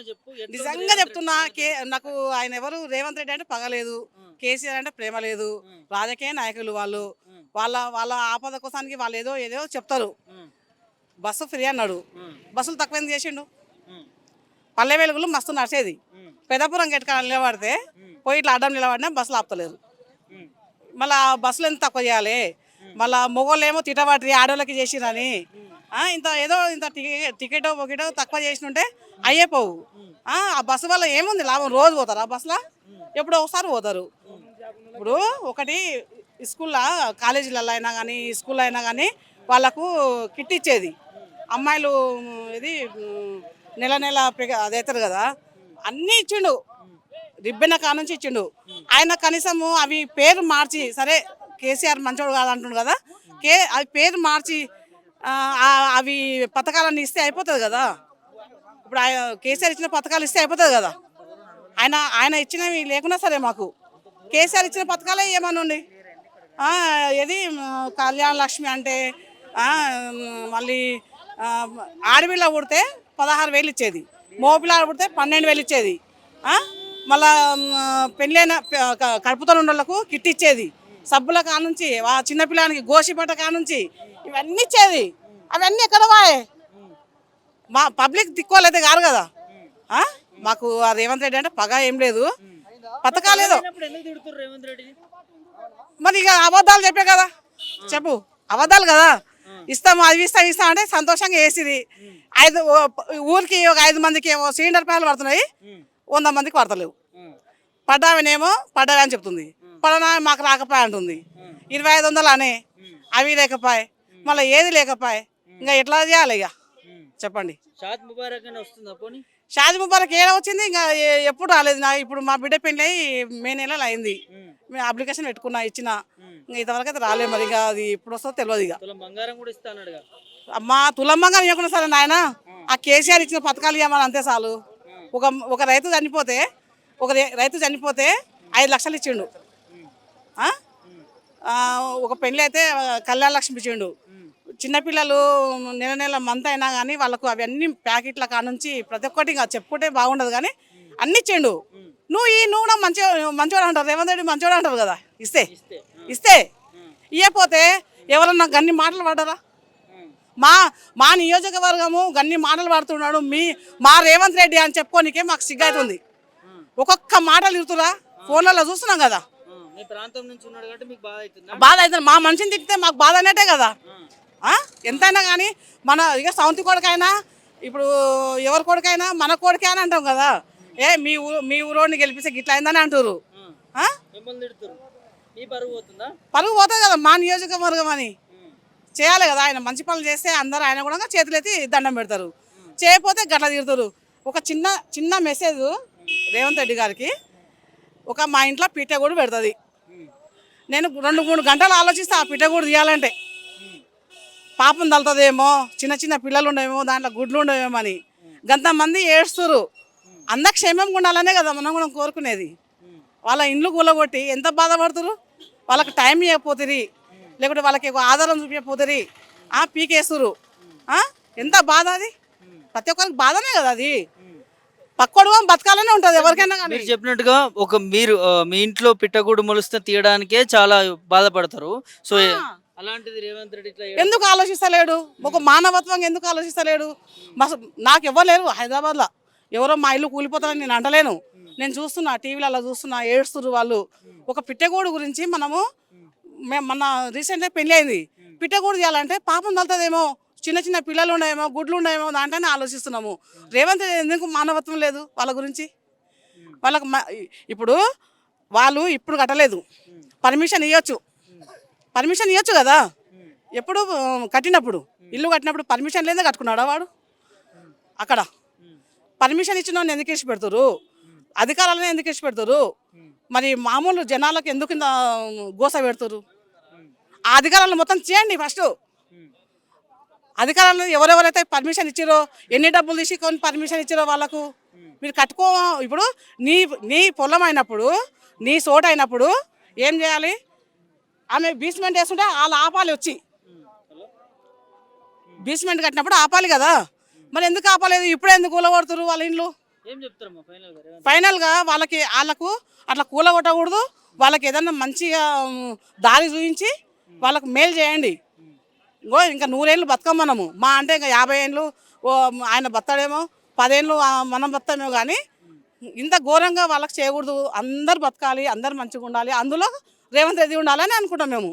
చెప్పు నిజంగా చెప్తున్నా నాకు ఆయన ఎవరు రేవంత్ రెడ్డి అంటే పగలేదు, కేసీఆర్ అంటే ప్రేమ లేదు. రాజకీయ నాయకులు వాళ్ళు వాళ్ళ వాళ్ళ ఆపద కోసానికి వాళ్ళు ఏదో ఏదో చెప్తారు. బస్సు ఫ్రీ అన్నాడు, బస్సులు తక్కువ ఎందుకు చేసిండు? పల్లె వెలుగులు మస్తు నడిచేది. పెద్దపురం గెట్కా నిలబడితే పోయి ఇట్లా అడ్డం నిలబడినా బస్సులు ఆపుతలేరు. మళ్ళీ బస్సులు ఎంత తక్కువ చేయాలి? మళ్ళీ మొగోళ్ళు ఏమో తిట్టబట్టి ఆడోళ్ళకి చేసిరని ఇంత ఏదో ఇంత టికెటో ఒకటో తక్కువ చేసినుంటే అయ్యే పోవు. ఆ బస్సు వల్ల ఏముంది లాభం? రోజు పోతారు ఆ బస్సులో, ఎప్పుడో ఒకసారి పోతారు. ఇప్పుడు ఒకటి స్కూల్లో కాలేజీలలో అయినా కానీ స్కూల్లో అయినా కానీ వాళ్ళకు కిట్ ఇచ్చేది. అమ్మాయిలు ఇది నెల నెల అది అవుతారు కదా, అన్నీ ఇచ్చిండు. రిబ్బెన కానుంచి ఇచ్చిండు ఆయన. కనీసము అవి పేరు మార్చి, సరే కేసీఆర్ మంచోడు కాదంటుండు కదా, అవి పేరు మార్చి అవి పథకాలన్నీ ఇస్తే అయిపోతుంది కదా. ఇప్పుడు కేసీఆర్ ఇచ్చిన పథకాలు ఇస్తే అయిపోతుంది కదా. ఆయన ఇచ్చినవి లేకున్నా సరే మాకు కేసీఆర్ ఇచ్చిన పథకాలే ఏమనండి. ఏది కళ్యాణ లక్ష్మి అంటే మళ్ళీ ఆడపిల్ల పుడితే 16,000 ఇచ్చేది, మోపిల్ల పుడితే 12,000 ఇచ్చేది. మళ్ళా పెళ్ళైన కడుపుతో ఉన్నోళ్ళకు కిట్ ఇచ్చేది. సబ్బుల కానుంచి చిన్నపిల్లానికి గోసిపట్ట కానుంచి ఇవన్నీ ఇచ్చేది. అవన్నీ ఎక్కడ వాయే? మా పబ్లిక్ దిక్కోలేదే కాదు కదా. మాకు ఆ రేవంత్ రెడ్డి అంటే పగ ఏం లేదు, పథకాలు ఏదో. మరి ఇక అబద్ధాలు చెప్పే కదా, చెప్పు అబద్ధాలు కదా. ఇస్తాము అవి ఇస్తాం అంటే సంతోషంగా వేసిది. ఊరికి ఒక 5 మందికి ఏమో సిలిండర్ ప్యాన్లు పడుతున్నాయి, 100 మందికి పడతలేవు. పడ్డామనేమో పడ్డావే అని చెప్తుంది, పడనా మాకు రాకపోయా అంటుంది. 2,500 అనే అవి లేకపోయే, మళ్ళీ ఏది లేకపోయే, ఇంకా ఎట్లా చేయాలి? ఇక చెప్పండి. షాదీ ముబారక్ ఏదో వచ్చింది, ఇంకా ఎప్పుడు రాలేదు. నాకు ఇప్పుడు మా బిడ్డ పెళ్ళి మే నెలలో అయింది. మేము అప్లికేషన్ పెట్టుకున్నా, ఇచ్చిన, ఇంకా ఇంతవరకు అయితే రాలేదు. మరి ఇంకా అది ఇప్పుడు వస్తుందో తెలియదు. ఇక అమ్మా తులం బంగారం ఇవ్వకుండా సరే నాయన, ఆ కేసీఆర్ ఇచ్చిన పథకాలు ఇవ్వమని అంతే చాలు. ఒక రైతు చనిపోతే 5 లక్షలు ఇచ్చిండు. ఒక పెళ్ళి అయితే కళ్యాణ లక్ష్మి ఇచ్చిండు. చిన్నపిల్లలు నెల నెల మంత్ అయినా కానీ వాళ్ళకు అవన్నీ ప్యాకెట్ల కానుంచి ప్రతి ఒక్కటి ఇంకా చెప్పుకుంటే బాగుండదు కానీ అన్ని ఇచ్చిండు. నువ్వు కూడా మంచివాడు అంటారు, రేవంత్ రెడ్డి మంచివాడు అంటారు కదా. ఇస్తే ఇవ్వకపోతే ఎవరన్నా గన్ని మాటలు పడ్డారా? మా నియోజకవర్గము గన్ని మాటలు పడుతున్నాడు మా రేవంత్ రెడ్డి అని చెప్పుకోనికే మాకు సిగ్గవుతుంది. ఒక్కొక్క మాటలు ఇరుతురా, ఫోన్లలో చూస్తున్నాం కదా. బాధ అవుతుంది. మా మనిషిని తిట్టితే మాకు బాధ అనేటే కదా. ఎంతైనా కానీ మన ఇక సౌంతి కొడుకైనా ఇప్పుడు ఎవరి కొడుకైనా మన కొడుకే అని అంటాం కదా. మీ ఊరోడిని గెలిపిస్తే గిట్లా అయిందని అంటారు. పరుగు పోతుంది కదా మా నియోజకవర్గం అని. చేయాలి కదా. ఆయన మంచి పనులు చేస్తే అందరూ ఆయన కూడా చేతులెత్తి దండం పెడతారు, చేయకపోతే గట్ల తిడతారు. ఒక చిన్న మెసేజ్ రేవంత్ రెడ్డి గారికి, మా ఇంట్లో పిట్ట కూడా పెడుతుంది. నేను 2-3 గంటలు ఆలోచిస్తే ఆ పిట్ట కూడా తీయాలంటే పాపం తలుతుందేమో, చిన్న పిల్లలు ఉండేమో, దాంట్లో గుడ్లు ఉండవేమో అని గంతమంది ఏడుస్తురు. అందరు క్షేమంగా ఉండాలనే కదా మనం కూడా కోరుకునేది. వాళ్ళ ఇండ్లు కూలగొట్టి ఎంత బాధపడుతురు. వాళ్ళకి టైం ఇవ్వకపోతుంది, లేకుంటే వాళ్ళకి ఆధారం చూపించకపోతుంది, పీకేస్తురు. ఎంత బాధ అది. ప్రతి ఒక్కరికి బాధనే కదా అది. పక్కోడు బతకాలనే ఉంటుంది ఎవరికైనా. మీరు చెప్పినట్టుగా మీరు మీ ఇంట్లో పిట్టగూడు మొలిస్తే తీయడానికే చాలా బాధపడతారు. సో అలాంటిది రేవంత్ రెడ్డి ఎందుకు ఆలోచిస్తలేడు? ఒక మానవత్వంగా ఎందుకు ఆలోచిస్తలేడు? నాకు ఎవరు లేరు హైదరాబాద్లో, ఎవరో మా ఇల్లు కూలిపోతారని నేను అంటలేను. నేను చూస్తున్నా, టీవీలలో చూస్తున్నా, ఏడుస్తున్నారు వాళ్ళు. ఒక పిట్టగూడు గురించి మనము మన రీసెంట్గా పెళ్ళి అయింది, పిట్టగూడు తీయాలంటే పాపం తలుతుందేమో, చిన్న పిల్లలు ఉండేమో, గుడ్లు ఉండేమో, దాంట్లోనే ఆలోచిస్తున్నాము. రేవంత్ ఎందుకు మానవత్వం లేదు వాళ్ళ గురించి? వాళ్ళకు ఇప్పుడు వాళ్ళు ఇప్పుడు కట్టలేదు, పర్మిషన్ ఇవ్వచ్చు కదా. ఎప్పుడు కట్టినప్పుడు ఇల్లు కట్టినప్పుడు పర్మిషన్ లేదే కట్టుకున్నాడా వాడు? అక్కడ పర్మిషన్ ఇచ్చిన వాళ్ళు ఎందుకు ఇచ్చి పెడతారు? అధికారులను ఎందుకు ఇచ్చి పెడతారు? మరి మామూలు జనాలకు ఎందుకు గోస పెడతారు? ఆ అధికారులను మొత్తం చేయండి ఫస్ట్. అధికారులను ఎవరెవరైతే పర్మిషన్ ఇచ్చారో, ఎన్ని డబ్బులు తీసుకొని పర్మిషన్ ఇచ్చారో వాళ్ళకు మీరు కట్టుకో. ఇప్పుడు నీ పొలం అయినప్పుడు, నీ సోట అయినప్పుడు ఏం చేయాలి? ఆమె బీస్మెంట్ వేస్తుంటే వాళ్ళు ఆపాలి, వచ్చి బీస్మెంట్ కట్టినప్పుడు ఆపాలి కదా. మరి ఎందుకు ఆపలేదు? ఇప్పుడే ఎందుకు కూలగొడుతున్నారు వాళ్ళ ఇండ్లు? ఏం చెప్తారమ్మా ఫైనల్గా రేవంత్? ఫైనల్గా వాళ్ళకు అట్లా కూలగొట్టకూడదు. వాళ్ళకి ఏదన్నా మంచిగా దారి చూపించి వాళ్ళకు మేలు చేయండి. ఇంకో ఇంకా 100 ఏళ్ళు బతకం మనము, మా అంటే ఇంకా 50 ఏళ్ళు ఆయన బతాడేమో, 10 ఏళ్ళు మనం బతామేమో, కానీ ఇంత ఘోరంగా వాళ్ళకి చేయకూడదు. అందరు బతకాలి, అందరు మంచిగా ఉండాలి, అందులో రేవంత్ రెడ్డి ఉండాలని అనుకుంటాం మేము.